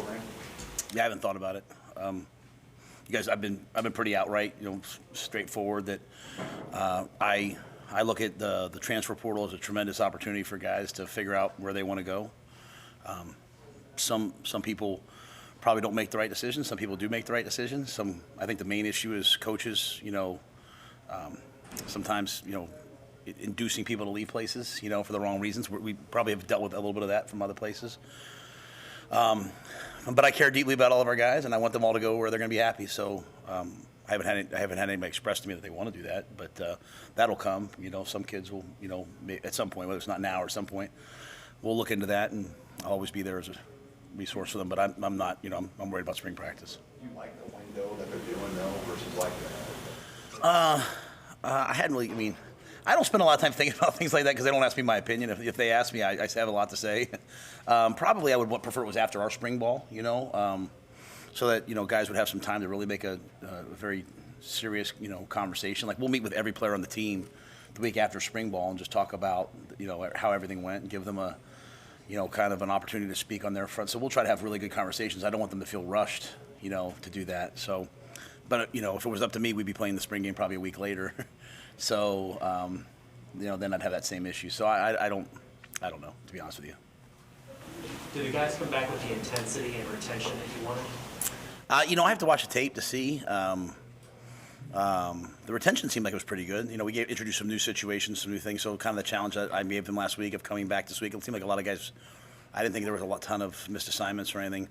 program? Yeah, I haven't thought about it. You guys, I've been pretty outright, straightforward that I look at the transfer portal as a tremendous opportunity for guys to figure out where they want to go. Some people probably don't make the right decisions. Some people do make the right decisions. I think the main issue is coaches, sometimes, inducing people to leave places, for the wrong reasons. We probably have dealt with a little bit of that from other places. But I care deeply about all of our guys, and I want them all to go where they're going to be happy. So I haven't had anybody express to me that they want to do that, but that'll come. Some kids will, at some point, whether it's not now or some point, we'll look into that, and I'll always be there as a resource for them. But I'm not, I'm worried about spring practice. Do you like the window that they're doing though versus like that? I hadn't really. I don't spend a lot of time thinking about things like that because they don't ask me my opinion. If they ask me, I have a lot to say. Probably I would prefer it was after our spring ball, so that guys would have some time to really make a very serious conversation. Like we'll meet with every player on the team the week after spring ball and just talk about how everything went and give them a kind of an opportunity to speak on their front. So we'll try to have really good conversations. I don't want them to feel rushed, to do that. So, but if it was up to me, we'd be playing the spring game probably a week later. So, then I'd have that same issue. So I don't know, to be honest with you. Did the guys come back with the intensity and retention that you wanted? I have to watch the tape to see. The retention seemed like it was pretty good. We introduced some new situations, some new things. So kind of the challenge that I gave them last week of coming back this week, it seemed like a lot of guys, I didn't think there was a ton of missed assignments or anything.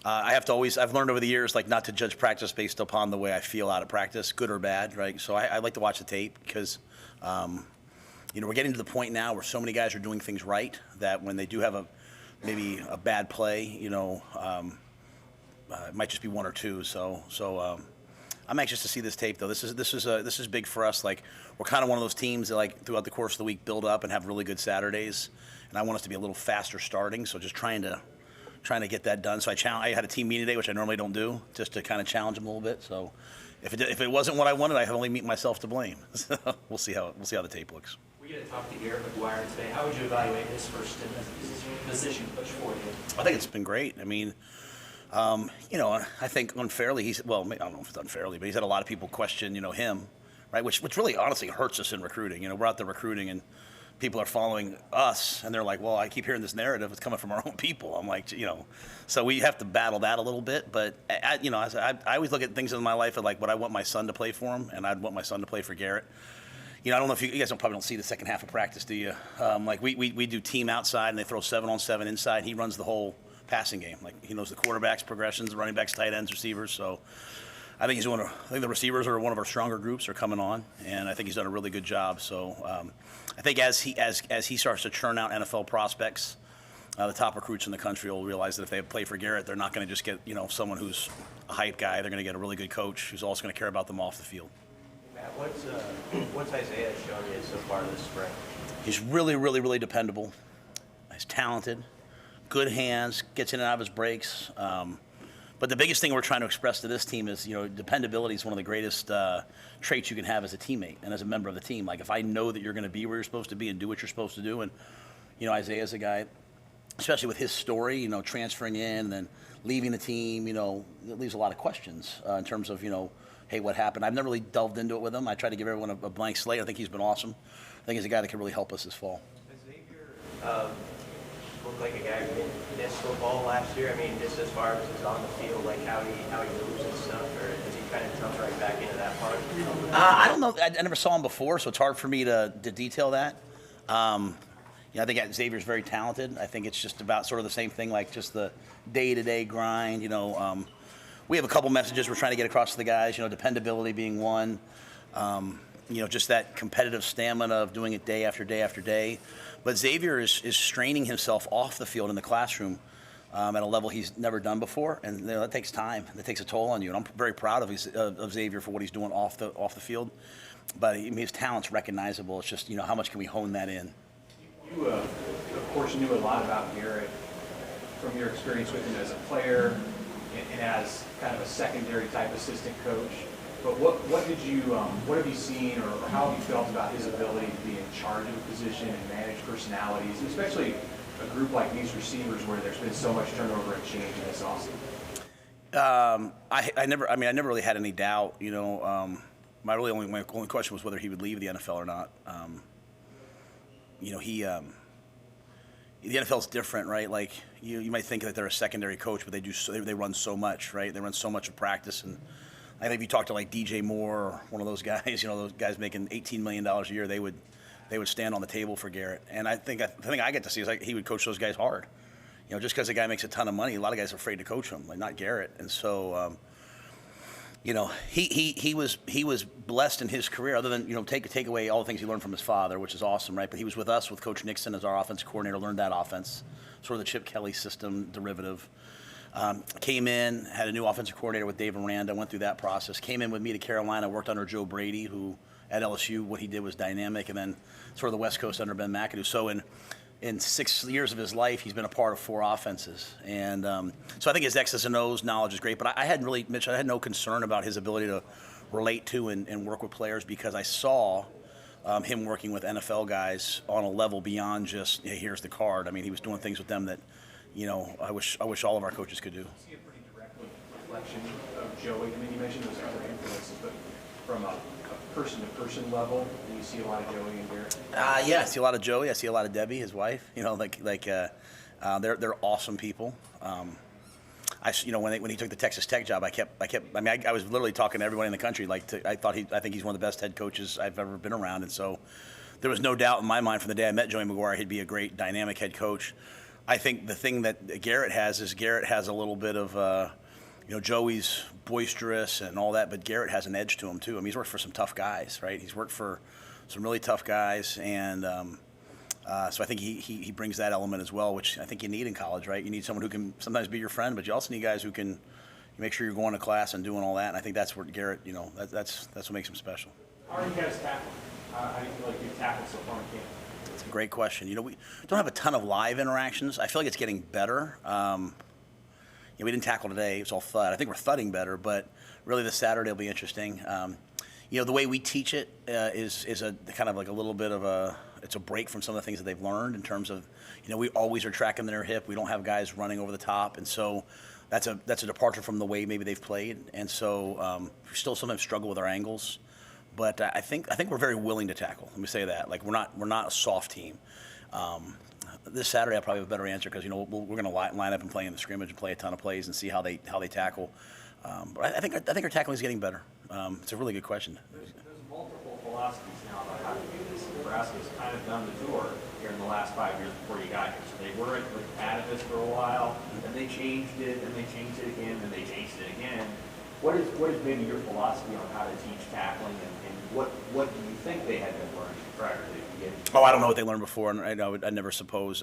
I've learned over the years, like not to judge practice based upon the way I feel out of practice, good or bad, right? So I like to watch the tape because, we're getting to the point now where so many guys are doing things right that when they do have maybe a bad play, it might just be one or two. So I'm anxious to see this tape though. This is big for us. Like we're kind of one of those teams that like throughout the course of the week build up and have really good Saturdays, and I want us to be a little faster starting. So just trying to get that done. So I had a team meeting today, which I normally don't do, just to kind of challenge them a little bit. So if it wasn't what I wanted, I have only myself to blame. So we'll see how the tape looks. We get to talk to Garrett McGuire today. How would you evaluate his first position coach for you? I think it's been great. I think unfairly, I don't know if it's unfairly, but he's had a lot of people question, him, right? Which really honestly hurts us in recruiting. We're out there recruiting and people are following us and they're like, well, I keep hearing this narrative. It's coming from our own people. I'm like, so we have to battle that a little bit. But, I always look at things in my life like what I want my son to play for him, and I'd want my son to play for Garrett. I don't know if you guys probably don't see the second half of practice, do you? We do team outside and they throw 7-on-7 inside. He runs the whole passing game. Like he knows the quarterbacks, progressions, the running backs, tight ends, receivers. So I think I think the receivers are one of our stronger groups are coming on, and I think he's done a really good job. So I think as he starts to churn out NFL prospects, the top recruits in the country will realize that if they play for Garrett, they're not going to just get someone who's a hype guy. They're going to get a really good coach who's also going to care about them off the field. Matt, what's Isaiah shown you so far this spring? He's really, really, really dependable. He's talented, good hands, gets in and out of his breaks. But the biggest thing we're trying to express to this team is, dependability is one of the greatest traits you can have as a teammate and as a member of the team. Like if I know that you're going to be where you're supposed to be and do what you're supposed to do, and Isaiah's a guy, especially with his story, transferring in and then leaving the team, it leaves a lot of questions in terms of, hey, what happened? I've never really delved into it with him. I try to give everyone a blank slate. I think he's been awesome. I think he's a guy that can really help us this fall. Xavier looked like a guy who missed football last year. Just as far as he's on the field, like how he moves and stuff, or does he kind of jump right back into that part? I don't know. I never saw him before, so it's hard for me to detail that. I think Xavier's very talented. I think it's just about sort of the same thing, like just the day-to-day grind. We have a couple messages we're trying to get across to the guys. Dependability being one. Just that competitive stamina of doing it day after day after day. But Xavier is straining himself off the field in the classroom at a level he's never done before, and that takes time. That takes a toll on you. And I'm very proud of Xavier for what he's doing off the field. But his talent's recognizable. It's just how much can we hone that in. You, of course, knew a lot about Garrett from your experience with him as a player and as kind of a secondary type assistant coach. But what have you seen, or how have you felt about his ability to be in charge of a position and manage personalities, and especially a group like these receivers where there's been so much turnover and change in this offseason? I never really had any doubt. My only question was whether he would leave the NFL or not. The NFL's different, right? Like you might think that they're a secondary coach, but they run so much, right? They run so much of practice, and I think if you talk to like DJ Moore or one of those guys, those guys making $18 million a year, they would stand on the table for Garrett. And I think the thing I get to see is like he would coach those guys hard. Just because a guy makes a ton of money, a lot of guys are afraid to coach him, like not Garrett. And so, he was blessed in his career, other than take away all the things he learned from his father, which is awesome, right? But he was with us with Coach Nixon as our offensive coordinator, learned that offense, sort of the Chip Kelly system derivative. Came in, had a new offensive coordinator with Dave Aranda, went through that process. Came in with me to Carolina, worked under Joe Brady, who at LSU, what he did was dynamic, and then sort of the West Coast under Ben McAdoo. So in 6 years of his life, he's been a part of 4 offenses. And so I think his X's and O's knowledge is great. But I had no concern about his ability to relate to and work with players, because I saw him working with NFL guys on a level beyond just, hey, here's the card. I mean, he was doing things with them that, I wish all of our coaches could do. I see a pretty direct reflection of Joey. I mean, you mentioned those other influences, but from a person-to-person level, do you see a lot of Joey and Garrett? Yeah, I see a lot of Joey. I see a lot of Debbie, his wife. They're awesome people. When he took the Texas Tech job, I was literally talking to everybody in the country. I think he's one of the best head coaches I've ever been around, and so there was no doubt in my mind from the day I met Joey McGuire he'd be a great dynamic head coach. I think the thing that Garrett has a little bit of. Joey's boisterous and all that, but Garrett has an edge to him too. I mean, he's worked for some tough guys, right? He's worked for some really tough guys, and so I think he brings that element as well, which I think you need in college, right? You need someone who can sometimes be your friend, but you also need guys who can make sure you're going to class and doing all that. And I think that's where Garrett, that's what makes him special. How are you guys tackling? How do you feel like you've tackled so far in camp? It's a great question. We don't have a ton of live interactions. I feel like it's getting better. We didn't tackle today. It was all thud. I think we're thudding better, but really this Saturday will be interesting. The way we teach it is a kind of like a little bit of it's a break from some of the things that they've learned in terms of, we always are tracking their hip. We don't have guys running over the top, and so that's a departure from the way maybe they've played. And so we still sometimes struggle with our angles, but I think we're very willing to tackle. Let me say that. Like we're not a soft team. This Saturday I'll probably have a better answer, because we're going to line up and play in the scrimmage and play a ton of plays and see how they tackle. But I think our tackling is getting better. It's a really good question. There's multiple philosophies now about how to do this. Nebraska's kind of done the tour here in the last 5 years before you got here. So they were with Atavist for a while, then they changed it, then they changed it again, then they changed it again. What is maybe your philosophy on how to teach tackling, and what do you think they had been learning prior to getting? Oh, I don't know what they learned before, and I never suppose.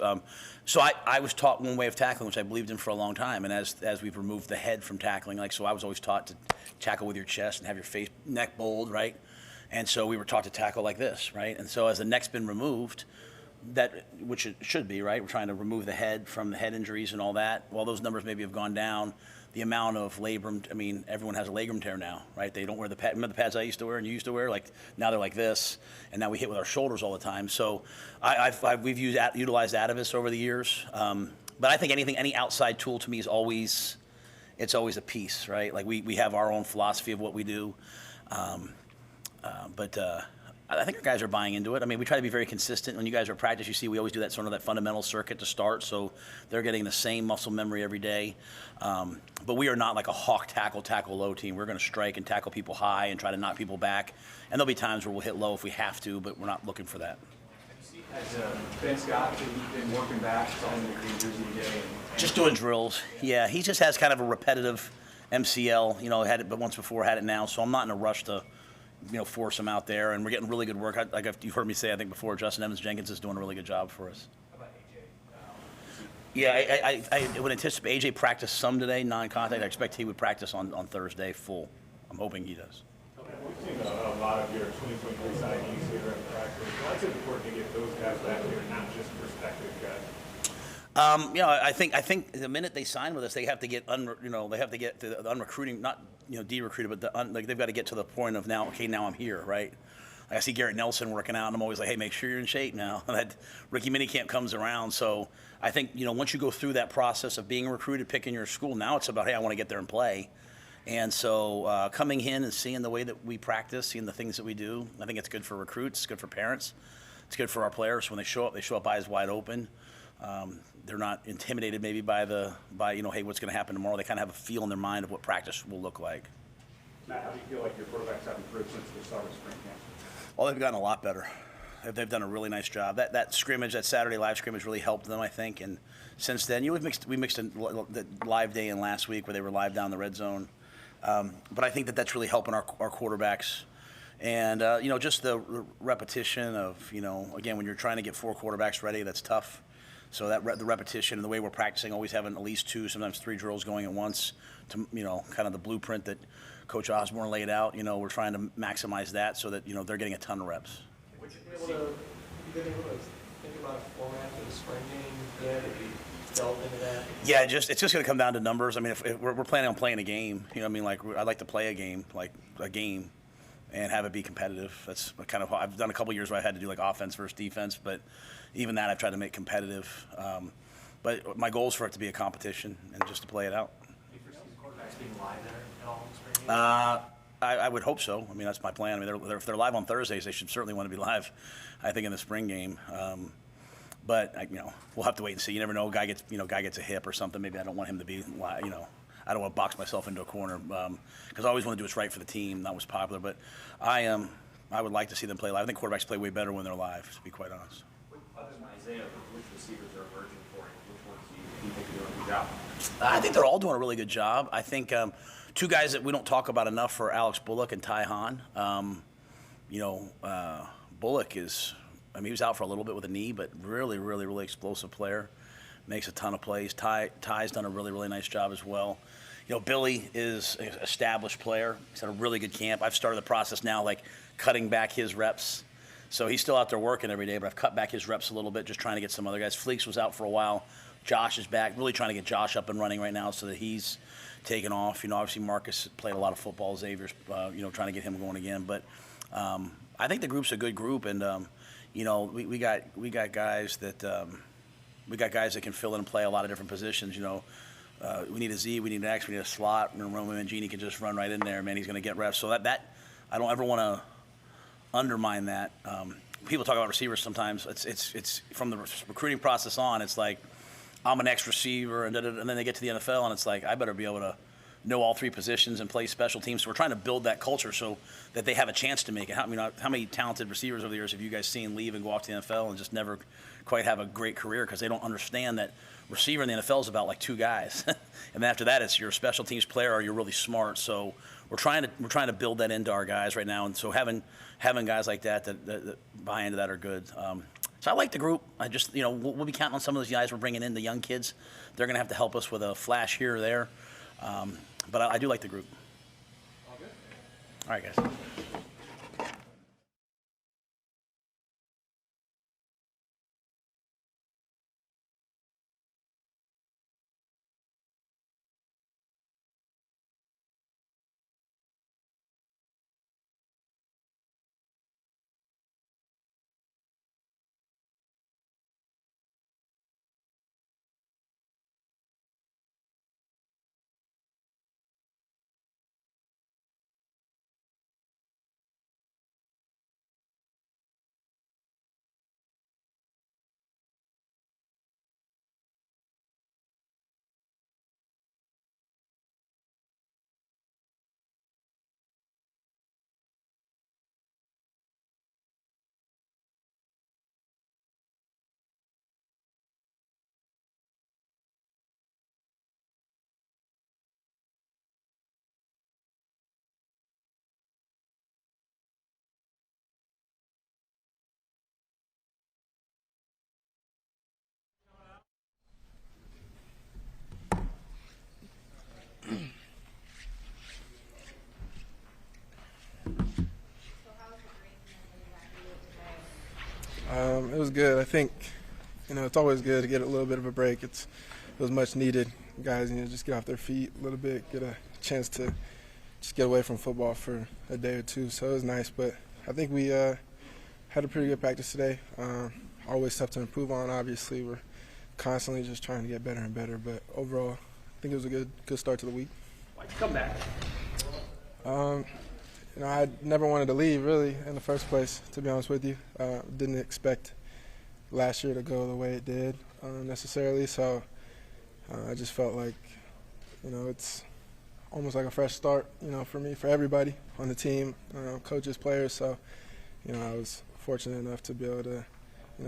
So I was taught one way of tackling, which I believed in for a long time, and as we've removed the head from tackling, so I was always taught to tackle with your chest and have your neck bold, right? And so we were taught to tackle like this, right? And so as the neck's been removed, which it should be, right? We're trying to remove the head from the head injuries and all that. While those numbers maybe have gone down, the amount of labrum, everyone has a labrum tear now, right? They don't wear the pads. Remember the pads I used to wear and you used to wear? Now they're like this, and now we hit with our shoulders all the time. So we've utilized Atavist over the years. But I think any outside tool to me is always a piece, right? Like we have our own philosophy of what we do. But I think our guys are buying into it. We try to be very consistent. When you guys are at practice, you see we always do that fundamental circuit to start, so they're getting the same muscle memory every day. But we are not like a hawk tackle low team. We're going to strike and tackle people high and try to knock people back. And there'll be times where we'll hit low if we have to, but we're not looking for that. Has Ben Scott been working back, selling the green jersey today? Just doing drills. Yeah, he just has kind of a repetitive MCL. Had it but once before, had it now. So I'm not in a rush to force him out there, and we're getting really good work. You've heard me say, I think before, Justin Evans-Jenkins is doing a really good job for us. How about AJ? Yeah, I would anticipate AJ practiced some today, non-contact. I expect he would practice on Thursday full. I'm hoping he does. Okay, we've seen a lot of your 2023 signees here in practice. Why is it important to get those guys back here, not just prospective guys? I think the minute they sign with us, they have to get they have to get to the unrecruiting, not de-recruited, but they've got to get to the point of now. Okay, now I'm here, right? I see Garrett Nelson working out, and I'm always like, hey, make sure you're in shape now. That rookie minicamp comes around. So I think, once you go through that process of being recruited, picking your school, now it's about, hey, I want to get there and play. And so coming in and seeing the way that we practice, seeing the things that we do, I think it's good for recruits, it's good for parents, it's good for our players. When they show up eyes wide open. They're not intimidated maybe by hey, what's going to happen tomorrow. They kind of have a feel in their mind of what practice will look like. Matt, how do you feel like your quarterbacks have improved since the start of spring camp? Oh, they've gotten a lot better. They've done a really nice job. That scrimmage, that Saturday live scrimmage, really helped them, I think. And since then, we mixed the live day in last week where they were live down the red zone. But I think that's really helping our quarterbacks. And just the repetition of again, when you're trying to get 4 quarterbacks ready, that's tough. So the repetition and the way we're practicing, always having at least 2, sometimes 3 drills going at once, to kind of the blueprint that Coach Osborne laid out. We're trying to maximize that so that they're getting a ton of reps. Would you be able to think about a format for the spring game yet? If you delve into that? Yeah, it's just going to come down to numbers. I mean, if we're planning on playing a game, I'd like to play a game, and have it be competitive. That's kind of, I've done a couple years where I had to do like offense versus defense, but even that I've tried to make competitive. But my goal is for it to be a competition and just to play it out. Do you foresee the quarterbacks being live there at all in spring game? I would hope so. I mean, that's my plan. I mean, if they're live on Thursdays, they should certainly want to be live, I think, in the spring game. But we'll have to wait and see. You never know. Guy gets a hip or something. Maybe I don't want him to be live. I don't want to box myself into a corner because I always want to do what's right for the team. That was popular, but I would like to see them play live. I think quarterbacks play way better when they're live, to be quite honest. Other than Isaiah, which receivers are emerging for you? Which ones do you think are doing a good job? I think they're all doing a really good job. I think 2 guys that we don't talk about enough are Alex Bullock and Ty Hahn. Bullock is, he was out for a little bit with a knee, but really, really, really explosive player. Makes a ton of plays. Ty's done a really, really nice job as well. Billy is an established player. He's had a really good camp. I've started the process now, cutting back his reps. So he's still out there working every day, but I've cut back his reps a little bit, just trying to get some other guys. Fleeks was out for a while. Josh is back. Really trying to get Josh up and running right now so that he's taken off. Obviously Marcus played a lot of football. Xavier's, trying to get him going again. But I think the group's a good group, and we got guys that. We got guys that can fill in and play a lot of different positions. We need a Z, we need an X, we need a slot. And Roman Mangini can just run right in there, man. He's going to get reps. So that I don't ever want to undermine that. People talk about receivers sometimes. It's from the recruiting process on. It's like I'm an X receiver, and then they get to the NFL, and it's like I better be able to know all 3 positions and play special teams. So we're trying to build that culture so that they have a chance to make it. How many talented receivers over the years have you guys seen leave and go off to the NFL and just never quite have a great career because they don't understand that receiver in the NFL is about 2 guys, and then after that it's you're a special teams player or you're really smart. So we're trying to build that into our guys right now, and so having guys like that buy into that are good. So I like the group. I just we'll be counting on some of those guys we're bringing in, the young kids. They're going to have to help us with a flash here or there. But I do like the group. All good. All right, guys. It was good. I think, it's always good to get a little bit of a break. It was much needed. Guys, just get off their feet a little bit, get a chance to just get away from football for a day or two. So it was nice, but I think we had a pretty good practice today. Always tough to improve on. Obviously, we're constantly just trying to get better and better. But overall, I think it was a good start to the week. Why'd you come back? I never wanted to leave, really, in the first place, to be honest with you. Didn't expect last year to go the way it did necessarily. So I just felt like, it's almost like a fresh start, for me, for everybody on the team, coaches, players. So, I was fortunate enough to be able to,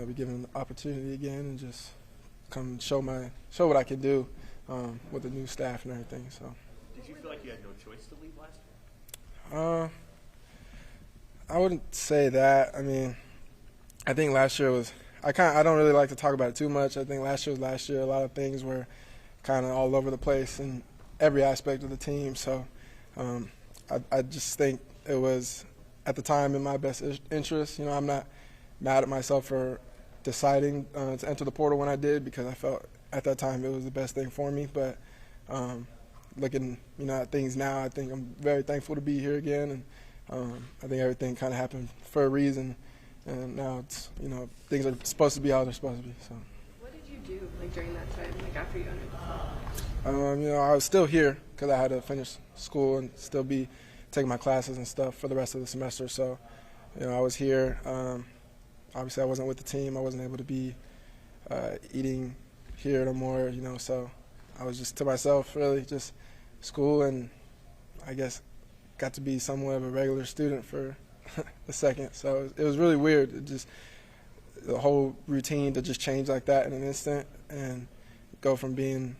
be given the opportunity again and just come and show what I can do with the new staff and everything. So. Did you feel like you had no choice to leave last year? I wouldn't say that. I mean, I think last year was I don't really like to talk about it too much. I think last year was last year. A lot of things were kind of all over the place in every aspect of the team. So I just think it was at the time in my best interest. I'm not mad at myself for deciding to enter the portal when I did, because I felt at that time it was the best thing for me. But looking at things now, I think I'm very thankful to be here again, and I think everything kind of happened for a reason, and now it's things are supposed to be how they're supposed to be. So. What did you do during that time, after you entered the portal? I was still here because I had to finish school and still be taking my classes and stuff for the rest of the semester. So, I was here. Obviously, I wasn't with the team. I wasn't able to be eating here no more, so I was just to myself, really, just school, and I guess got to be somewhat of a regular student for a second. So it was really weird. It just the whole routine to just change like that in an instant and go from being,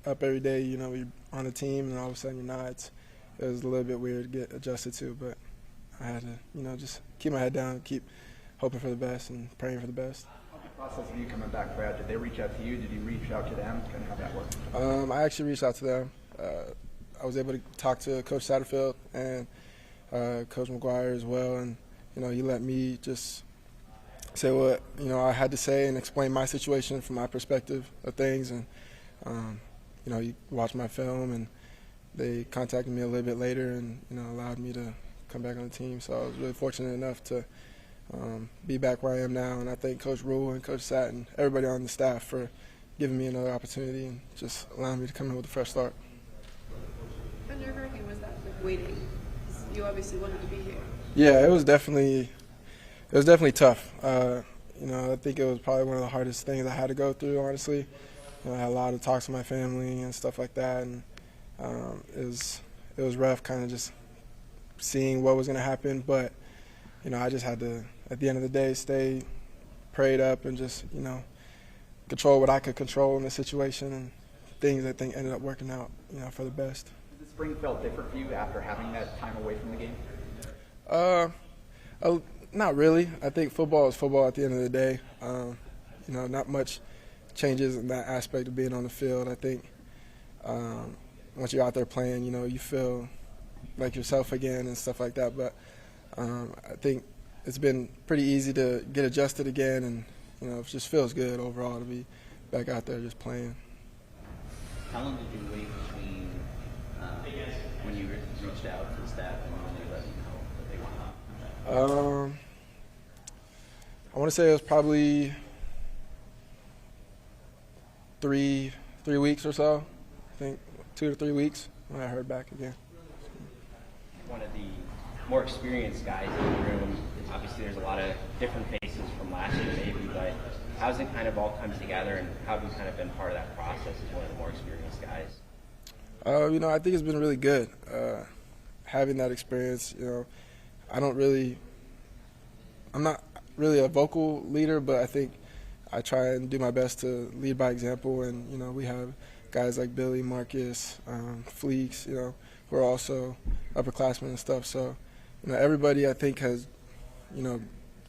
up every day, you're on a team, and all of a sudden you're not. It was a little bit weird to get adjusted to, but I had to, just keep my head down, keep hoping for the best and praying for the best. The process of you coming back, Brad, did they reach out to you? Did you reach out to them? Kind of how that worked? I actually reached out to them. I was able to talk to Coach Satterfield and Coach McGuire as well, and he let me just say what I had to say and explain my situation from my perspective of things, and he watched my film, and they contacted me a little bit later and allowed me to come back on the team. So I was really fortunate enough to be back where I am now, and I thank Coach Rhule and Coach Sat and everybody on the staff for giving me another opportunity and just allowing me to come in with a fresh start. How nerve-wracking was that, waiting? You obviously wanted to be here. Yeah, it was definitely tough. I think it was probably one of the hardest things I had to go through, honestly. I had a lot of talks with my family and stuff like that, and it was rough, kind of just seeing what was going to happen. But I just had to, at the end of the day, stay prayed up and just control what I could control in the situation, and things I think ended up working out for the best. Did the spring felt different for you after having that time away from the game? Not really. I think football is football at the end of the day. Not much changes in that aspect of being on the field. I think once you're out there playing, you feel like yourself again and stuff like that. But I think it's been pretty easy to get adjusted again, and it just feels good overall to be back out there just playing. How long did you wait between when you reached out to the staff and when they let you know that they wanted? I want to say it was probably three weeks or so. I think 2 to 3 weeks when I heard back again. One of the more experienced guys in the room. Obviously, there's a lot of different faces from last year, maybe, but how's it kind of all come together, and how have you kind of been part of that process as one of the more experienced guys? I think it's been really good having that experience. I'm not really a vocal leader, but I think I try and do my best to lead by example. And we have guys like Billy, Marcus, Fleeks, who are also upperclassmen and stuff. So everybody I think has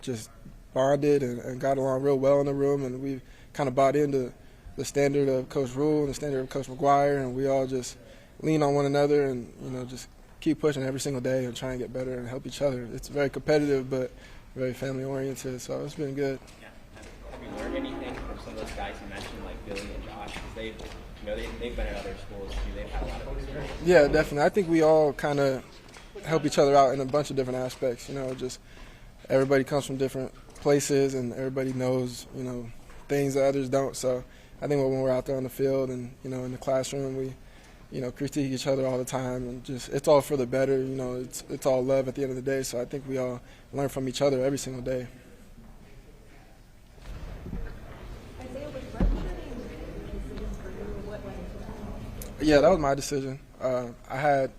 just bonded and got along real well in the room, and we've kind of bought into the standard of Coach Rhule and the standard of Coach McGuire, and we all just lean on one another and just keep pushing every single day and try and get better and help each other. It's very competitive but very family oriented, so it's been good. Yeah. Have you learned anything from some of those guys you mentioned, like Billy and Josh? Because they've been at other schools too. They've had a lot of experience. Yeah, definitely. I think we all kind of help each other out in a bunch of different aspects. You know, just everybody comes from different places and everybody knows, you know, things that others don't. So I think when we're out there on the field and, you know, in the classroom, we, you know, critique each other all the time, and just it's all for the better. You know, it's all love at the end of the day. So I think we all learn from each other every single day. Yeah, that was my decision. I had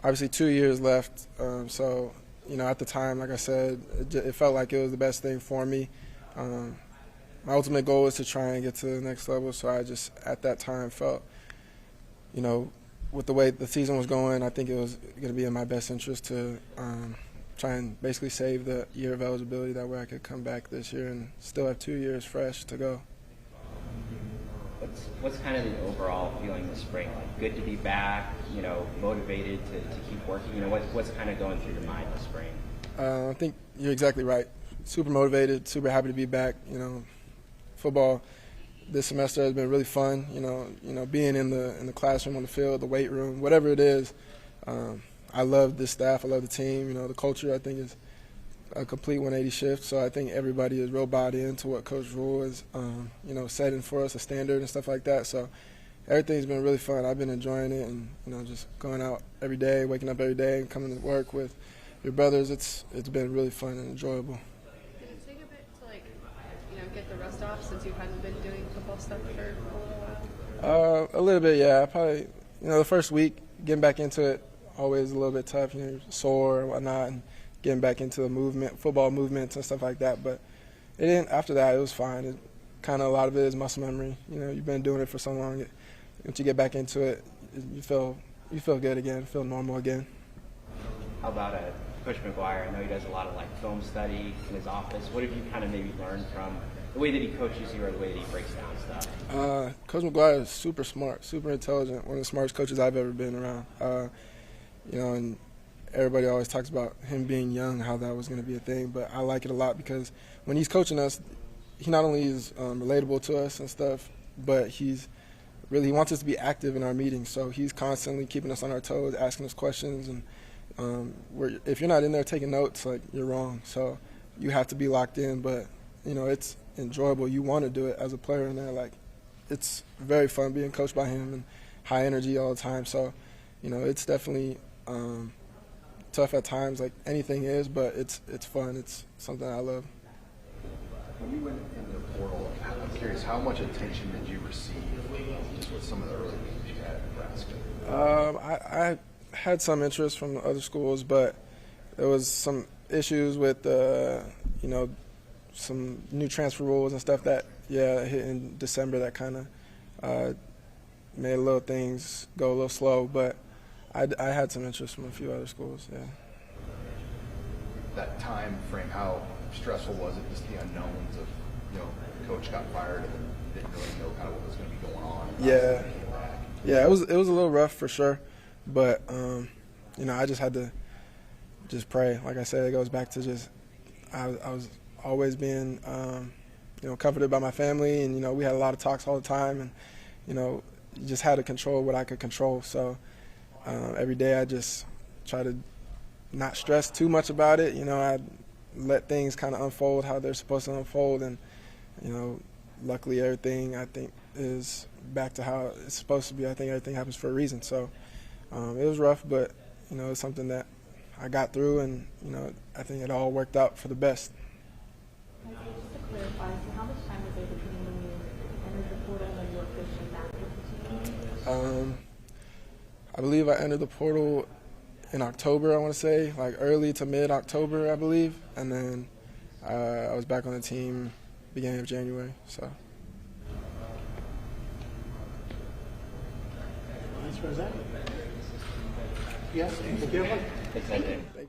obviously 2 years left, so you know, at the time, like I said, it felt like it was the best thing for me. My ultimate goal was to try and get to the next level, so I just at that time felt, you know, with the way the season was going, I think it was going to be in my best interest to try and basically save the year of eligibility. That way I could come back this year and still have 2 years fresh to go. What's kind of the overall feeling this spring? Like, good to be back, you know, motivated to keep working? You know, what's kind of going through your mind this spring? I think you're exactly right. Super motivated, super happy to be back. You know, football this semester has been really fun. You know, being in the classroom, on the field, the weight room, whatever it is. I love this staff. I love the team. You know, the culture I think is a complete 180 shift. So I think everybody is real bought into what Coach Rhule is, you know, setting for us, a standard and stuff like that. So everything's been really fun. I've been enjoying it, and you know, just going out every day, waking up every day, and coming to work with your brothers. It's been really fun and enjoyable. Did it take a bit to, like, you know, get the rust off since you hadn't been doing football stuff for a little while? A little bit, yeah. Probably, you know, the first week getting back into it always a little bit tough. You know, you're sore and whatnot, and getting back into the movement, football movements and stuff like that. But it didn't. After that, it was fine. It kind of, a lot of it is muscle memory. You know, you've been doing it for so long. Once you get back into it, you feel good again, feel normal again. How about Coach McGuire? I know he does a lot of like film study in his office. What have you kind of maybe learned from the way that he coaches you or the way that he breaks down stuff? Coach McGuire is super smart, super intelligent. One of the smartest coaches I've ever been around. You know, and everybody always talks about him being young, how that was going to be a thing, but I like it a lot because when he's coaching us, he not only is relatable to us and stuff, but he wants us to be active in our meetings. So he's constantly keeping us on our toes, asking us questions, and if you're not in there taking notes, like, you're wrong. So you have to be locked in, but you know, it's enjoyable. You want to do it as a player in there. Like, it's very fun being coached by him and high energy all the time. So, you know, it's definitely tough at times, like anything is, but it's fun. It's something I love. When you went into the portal, I'm curious, how much attention did you receive just with some of the early games you had at Nebraska? I had some interest from other schools, but there was some issues with, you know, some new transfer rules and stuff that, hit in December that kind of made little things go a little slow, but I had some interest from a few other schools, yeah. That time frame, how stressful was it, just the unknowns of, you know, coach got fired and didn't really know kind of what was going to be going on? Yeah, it was a little rough for sure, but you know, I just had to just pray. Like I said, it goes back to just I was always being you know, comforted by my family, and you know, we had a lot of talks all the time, and you know, just had to control what I could control. So every day I just try to not stress too much about it. You know, I let things kind of unfold how they're supposed to unfold, and you know, luckily everything I think is back to how it's supposed to be. I think everything happens for a reason. So it was rough, but you know, it's something that I got through, and you know, I think it all worked out for the best. Just to clarify, so how much time was there between when you entered the portal and when you officially back with the team? I believe I entered the portal in October, I want to say, like early to mid-October, I believe. And then I was back on the team beginning of January. So. Vice President? Yes, thank you. Thank you. Thank you.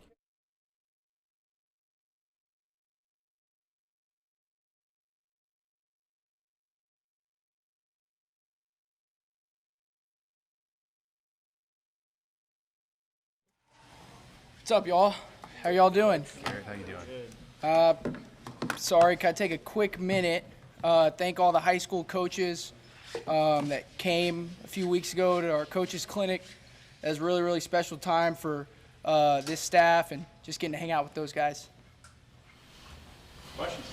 What's up, y'all? How y'all doing? Garrett, how you doing? Sorry, can I take a quick minute? Thank all the high school coaches that came a few weeks ago to our coaches clinic. It was a really, really special time for this staff and just getting to hang out with those guys. Questions?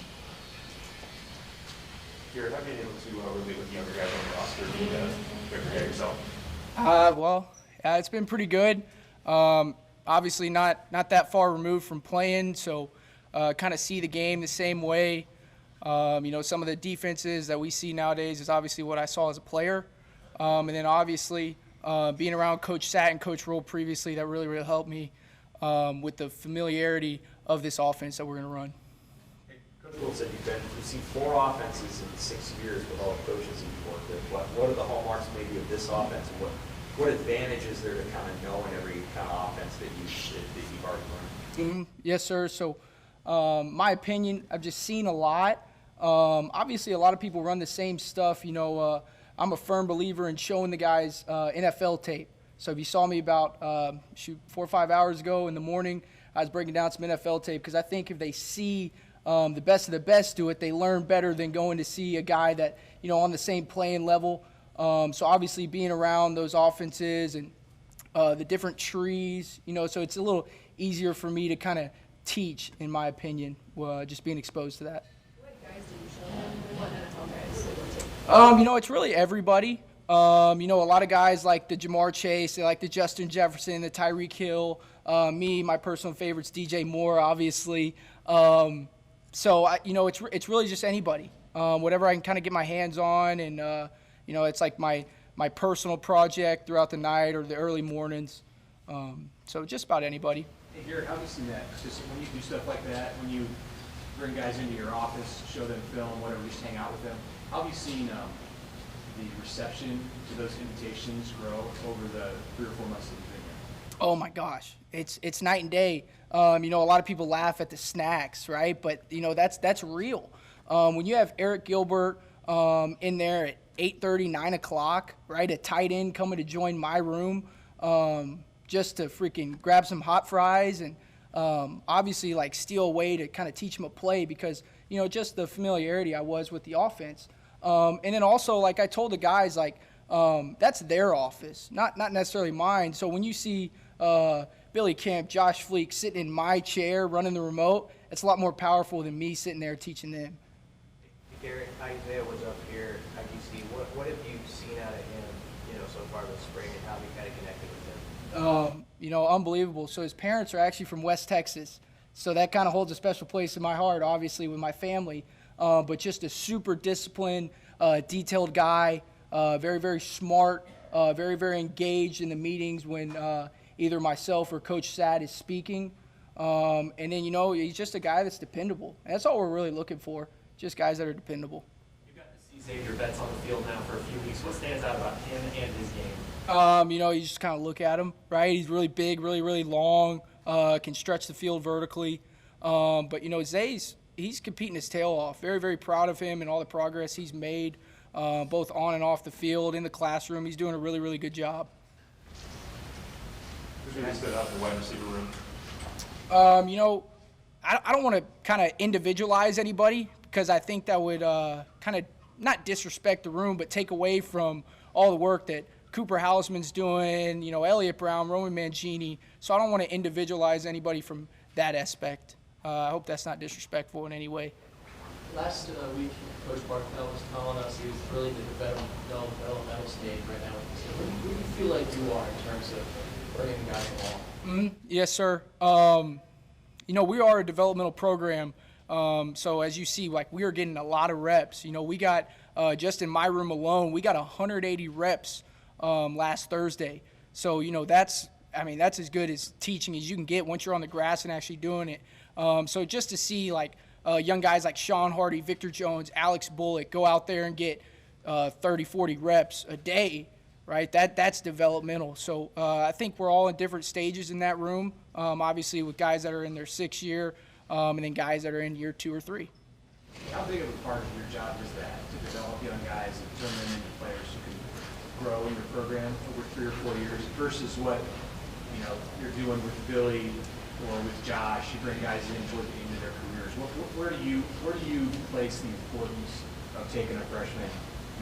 Garrett, have you been able to relate with younger guys on the roster and prepare yourself? It's been pretty good. Obviously not that far removed from playing, so kind of see the game the same way. Some of the defenses that we see nowadays is obviously what I saw as a player. And then obviously being around Coach Satt and Coach Rhule previously, that really, really helped me with the familiarity of this offense that we're going to run. Coach Rhule said you've seen 4 offenses in 6 years with all the coaches you've worked with. What are the hallmarks maybe of this offense, and what advantage is there to kind of knowing every kind of offense that you've already learned? Yes, sir. So my opinion, I've just seen a lot. Obviously, a lot of people run the same stuff. I'm a firm believer in showing the guys NFL tape. So if you saw me about 4 or 5 hours ago in the morning, I was breaking down some NFL tape because I think if they see the best of the best do it, they learn better than going to see a guy that, on the same playing level. So obviously being around those offenses and the different trees, so it's a little easier for me to kind of teach, in my opinion, just being exposed to that. What guys did you show them? What NFL guys? It's really everybody. A lot of guys like the Jamar Chase, they like the Justin Jefferson, the Tyreek Hill. Me, my personal favorite's DJ Moore, obviously. It's really just anybody. Whatever I can kind of get my hands on, and it's like my personal project throughout the night or the early mornings. So just about anybody. Hey, Garrett, how have you seen that? Just when you do stuff like that, when you bring guys into your office, show them film, whatever, just hang out with them, how have you seen the reception to those invitations grow over the 3 or 4 months that you've been here? Oh my gosh, it's night and day. A lot of people laugh at the snacks, right? But that's real. When you have Eric Gilbert in there at 8:30, 9 o'clock, right? A tight end coming to join my room just to freaking grab some hot fries and obviously like steal away to kind of teach him a play because, just the familiarity I was with the offense. And then also, like I told the guys, like that's their office, not necessarily mine. So when you see Billy Kemp, Josh Fleek sitting in my chair running the remote, it's a lot more powerful than me sitting there teaching them. Garrett, Isaiah was up here at UC. What have you seen out of him, so far this spring, and how have you kind of connected with him? Unbelievable. So his parents are actually from West Texas, so that kind of holds a special place in my heart, obviously, with my family. But just a super disciplined, detailed guy, very, very smart, very, very engaged in the meetings when either myself or Coach Satt is speaking. And then, he's just a guy that's dependable. And that's all we're really looking for, just guys that are dependable. You've got to see Xavier Betts on the field now for a few weeks. What stands out about him and his game? You just kind of look at him, right? He's really big, really, really long, can stretch the field vertically. But Zay's, he's competing his tail off. Very, very proud of him and all the progress he's made, both on and off the field, in the classroom. He's doing a really, really good job. Who's going to stood out in the wide receiver room? I don't want to kind of individualize anybody because I think that would kind of not disrespect the room, but take away from all the work that Cooper Hausman's doing, Elliott Brown, Roman Mancini. So I don't want to individualize anybody from that aspect. I hope that's not disrespectful in any way. Last week, Coach Barthel was telling us he was really in the developmental stage right now with the team. Who do you feel like you are in terms of bringing guys along? Yes, sir. We are a developmental program. So as you see, like we are getting a lot of reps. We got just in my room alone, we got 180 reps last Thursday. So that's as good as teaching as you can get once you're on the grass and actually doing it. So just to see like young guys like Sean Hardy, Victor Jones, Alex Bullock go out there and get 30, 40 reps a day, right? That's developmental. So I think we're all in different stages in that room, obviously with guys that are in their 6th year and then guys that are in year 2 or 3. How big of a part of your job is that, to develop young guys and turn them into players who can grow in your program over 3 or 4 years versus what you're doing with Billy or with Josh? You bring guys in toward the end of their careers. Where do you place the importance of taking a freshman,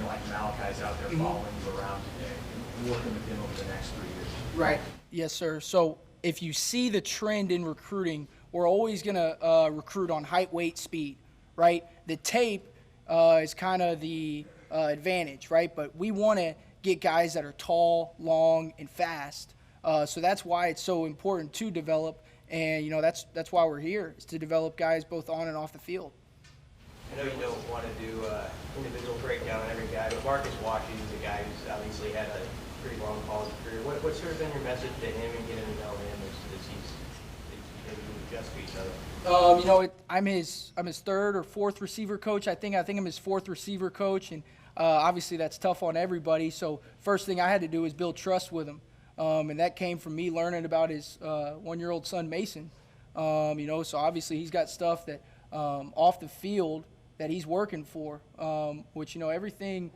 like Malachi's out there following you around today and working with him over the next 3 years? Right. Yes, sir. So if you see the trend in recruiting, we're always going to recruit on height, weight, speed, right? The tape is kind of the advantage, right? But we want to get guys that are tall, long, and fast. So that's why it's so important to develop, and that's why we're here, is to develop guys both on and off the field. I know you don't want to do individual breakdown on every guy, but Marcus Washington's a guy who's obviously had a pretty long college career. What's sort of been your message to him and getting to know him as he's maybe adjust to each other? I'm his third or fourth receiver coach. I think I'm his fourth receiver coach, and obviously that's tough on everybody. So first thing I had to do was build trust with him, and that came from me learning about his 1-year-old son Mason. So obviously he's got stuff that off the field that he's working for, which everything.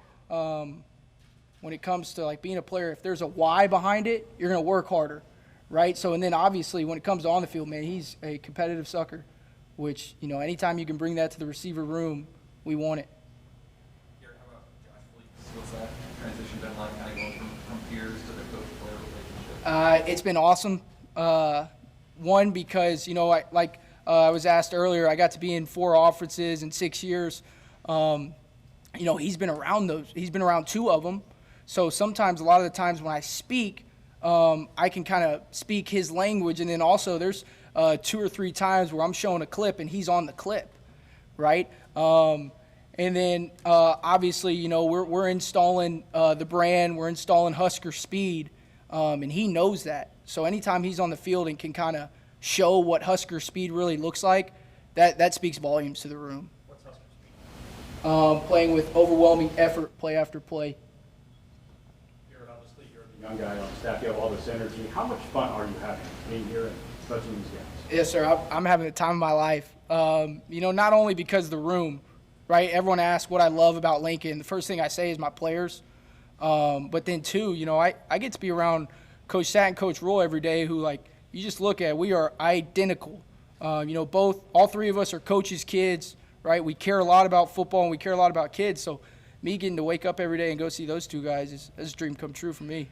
When it comes to like being a player, if there's a why behind it, you're going to work harder, right? So, and then obviously when it comes to on the field, man, he's a competitive sucker, which, anytime you can bring that to the receiver room, we want it. Garrett, how about Josh Fleets? What's that transition been like, kind of going from peers to the coach-player relationship? It's been awesome. One, because, I was asked earlier, I got to be in 4 offenses in 6 years. He's been around those. He's been around 2 of them. So sometimes, a lot of the times when I speak, I can kind of speak his language. And then also there's 2 or 3 times where I'm showing a clip and he's on the clip, right? And then obviously, we're installing the brand. We're installing Husker speed, and he knows that. So anytime he's on the field and can kind of show what Husker speed really looks like, that speaks volumes to the room. What's Husker speed? Playing with overwhelming effort, play after play. Young guy on staff, you have all this energy. How much fun are you having being here and coaching these guys? Yes, sir. I'm having the time of my life. Not only because of the room, right? Everyone asks what I love about Lincoln. The first thing I say is my players. But then, too, I get to be around Coach Sat and Coach Rhule every day who, you just look at, we are identical. All 3 of us are coaches' kids, right? We care a lot about football and we care a lot about kids. So me getting to wake up every day and go see those 2 guys is a dream come true for me.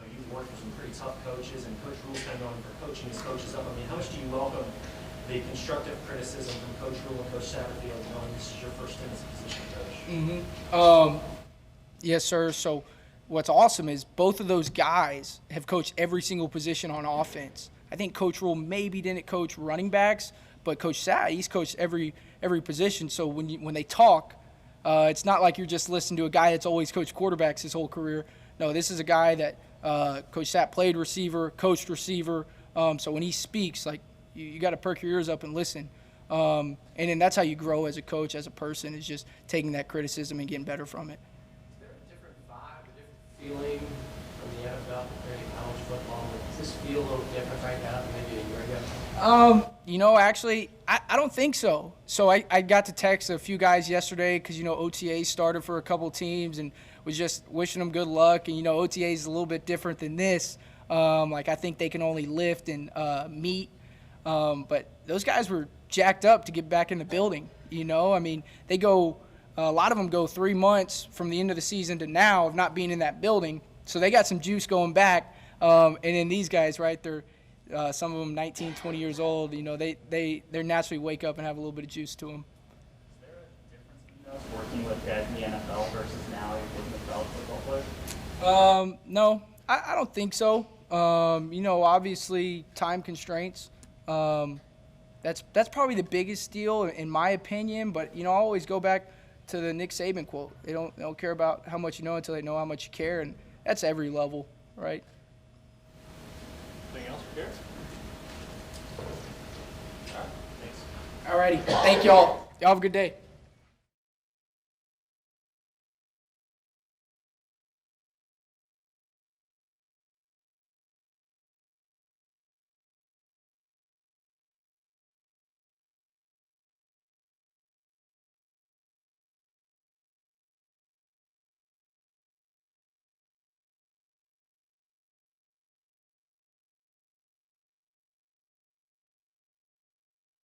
You worked with some pretty tough coaches, and Coach Rhule's been known for coaching his coaches up. How much do you welcome the constructive criticism from Coach Rhule and Coach Satterfield, knowing this is your first stint as a position coach? Yes, sir. So what's awesome is both of those guys have coached every single position on offense. I think Coach Rhule maybe didn't coach running backs, but Coach Sat, he's coached every position. So when they talk, it's not like you're just listening to a guy that's always coached quarterbacks his whole career. No, this is a guy that Coach Sat played receiver, coached receiver. So when he speaks, you got to perk your ears up and listen. And then that's how you grow as a coach, as a person, is just taking that criticism and getting better from it. Is there a different vibe, a different feeling from the NFL compared to college football? Does this feel a little different right now than maybe a year ago? Actually, I don't think so. So I got to text a few guys yesterday because, OTA started for a couple teams and was just wishing them good luck. And, OTA is a little bit different than this. I think they can only lift and meet. But those guys were jacked up to get back in the building. They go – a lot of them go 3 months from the end of the season to now of not being in that building. So they got some juice going back. And then these guys, right, they're some of them 19, 20 years old. They naturally wake up and have a little bit of juice to them. Is there a difference in working with guys in the NFL versus now working with college football players? No, I don't think so. Obviously time constraints. That's probably the biggest deal in my opinion. But I always go back to the Nick Saban quote. They don't care about how much you know until they know how much you care, and that's every level, right? Anything else for Garrett? All right, thanks. All righty. Thank y'all. Y'all have a good day.